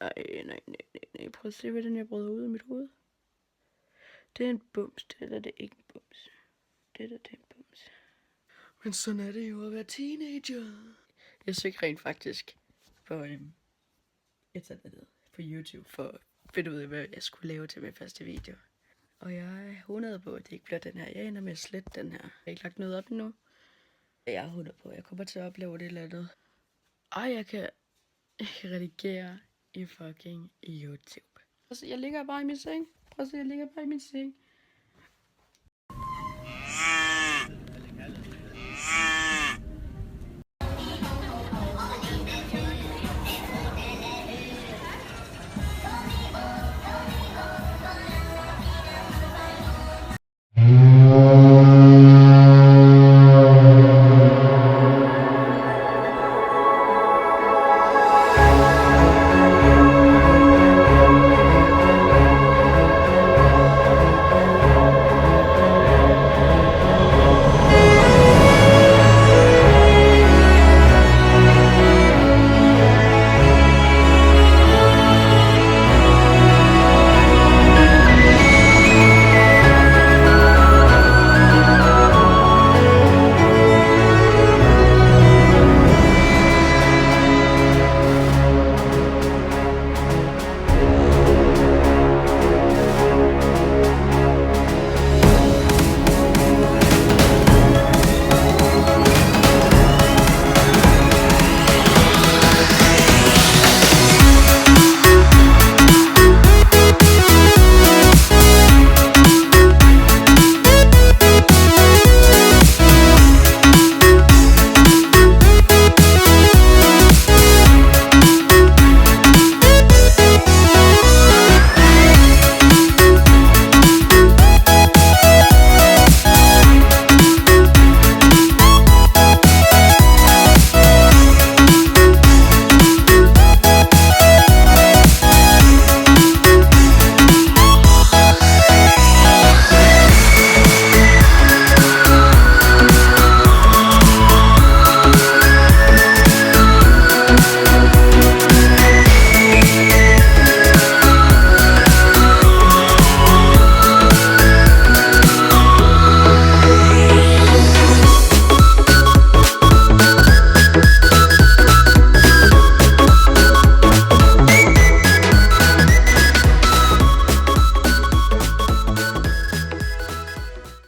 Nej. Prøv at se, hvordan jeg bryder ud i mit hoved. Det er en bums, det er ikke en bums. Det er en bums. Men sådan er det jo at være teenager. Jeg søgte rent faktisk på internettet på YouTube for at finde ud af, hvad jeg skulle lave til min første video. Og jeg er 100 på, at det ikke bliver den her. Jeg ender med at slette den her. Jeg har ikke lagt noget op endnu. Jeg er 100 på, at jeg kommer til at opleve det eller andet. Og jeg kan redigere i fucking YouTube. Jeg ligger bare i min seng. Prøv at se, jeg ligger bare i min seng.